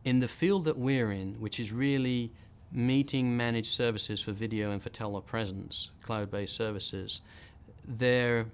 In the field that we're in, which is really meeting managed services for video and for telepresence, cloud-based services, there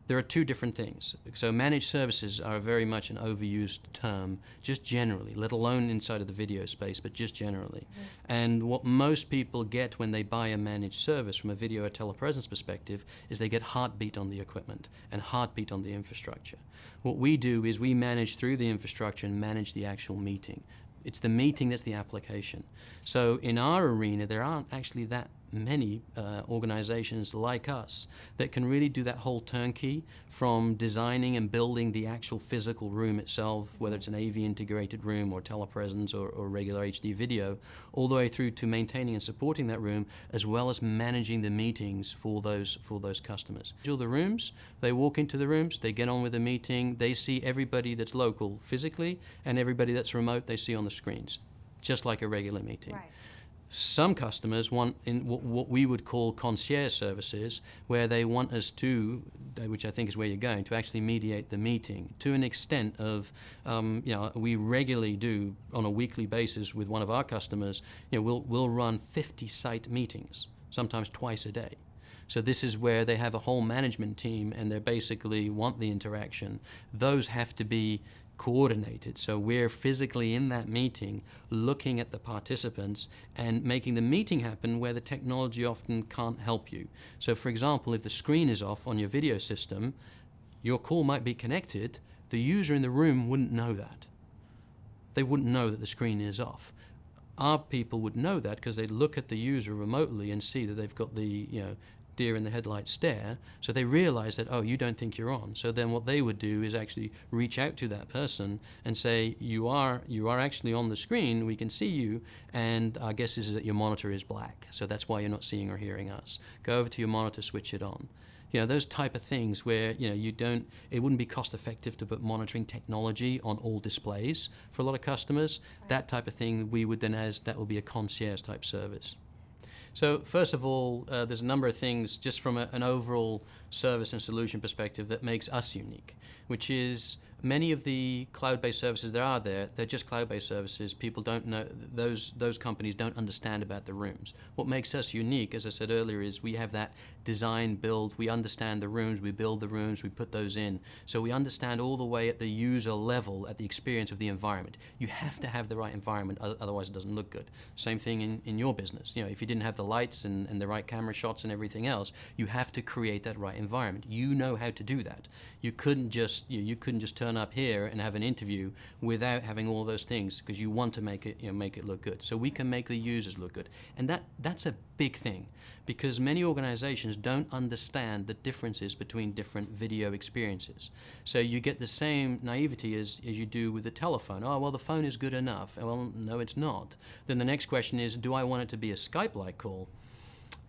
are two different things. So managed services are very much an overused term, just generally, let alone inside of the video space, but just generally. And what most people get when they buy a managed service from a video or telepresence perspective is they get heartbeat on the equipment and heartbeat on the infrastructure. What we do is we manage through the infrastructure and manage the actual meeting. It's the meeting that's the application. So in our arena, there aren't actually that many organizations like us that can really do that whole turnkey, from designing and building the actual physical room itself, whether it's an AV integrated room or telepresence or regular HD video, all the way through to maintaining and supporting that room, as well as managing the meetings for those customers. All the rooms, they walk into the rooms, they get on with the meeting, they see everybody that's local physically and everybody that's remote they see on the screens, just like a regular meeting. Right. Some customers want in what we would call concierge services, where they want us to, which I think is where you're going, to actually mediate the meeting to an extent of, we regularly do on a weekly basis with one of our customers, we'll run 50 site meetings, sometimes twice a day. So this is where they have a whole management team and they basically want the interaction. Those have to be coordinated. So we're physically in that meeting looking at the participants and making the meeting happen where the technology often can't help you. So for example, if the screen is off on your video system, your call might be connected, the user in the room wouldn't know that. They wouldn't know that the screen is off. Our people would know that because they'd look at the user remotely and see that they've got the deer in the headlight stare, so they realize that, oh, you don't think you're on. So then what they would do is actually reach out to that person and say, you are actually on the screen, we can see you, and our guess is that your monitor is black, so that's why you're not seeing or hearing us. Go over to your monitor, switch it on. Those type of things where it wouldn't be cost effective to put monitoring technology on all displays for a lot of customers. Right. That type of thing we would then, that will be a concierge type service. So first of all, there's a number of things just from an overall service and solution perspective that makes us unique, which is many of the cloud-based services that are there, they're just cloud-based services. People don't know, those companies don't understand about the rooms. What makes us unique, as I said earlier, is we have that design build, we understand the rooms, we build the rooms, we put those in. So we understand all the way at the user level, at the experience of the environment. You have to have the right environment, otherwise it doesn't look good. Same thing in your business. If you didn't have the lights and the right camera shots and everything else, you have to create that right environment. You know how to do that. You couldn't just turn up here and have an interview without having all those things, because you want to make it look good. So we can make the users look good, and that's a big thing, because many organizations don't understand the differences between different video experiences. So you get the same naivety as you do with the telephone. Oh, well, the phone is good enough. Well, no, it's not. Then the next question is, do I want it to be a Skype-like call?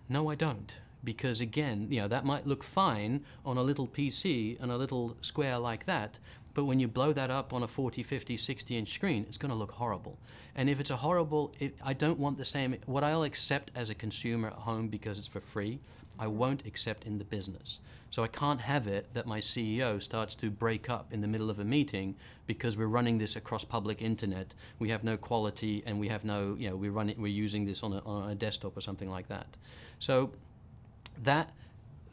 No, I don't. Because again, that might look fine on a little PC and a little square like that, but when you blow that up on a 40, 50, 60-inch screen, it's going to look horrible. And if it's I don't want the same, what I'll accept as a consumer at home because it's for free, I won't accept in the business. So I can't have it that my CEO starts to break up in the middle of a meeting because we're running this across public internet, we have no quality, and we have no, we're using this on a desktop or something like that. So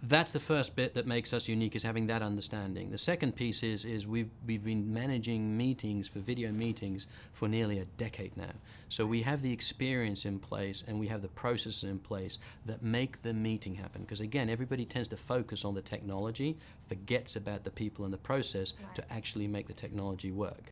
that's the first bit that makes us unique, is having that understanding. The second piece is we've been managing meetings, for video meetings, for nearly a decade now. So we have the experience in place and we have the processes in place that make the meeting happen. Because again, everybody tends to focus on the technology, forgets about the people and the process to actually make the technology work.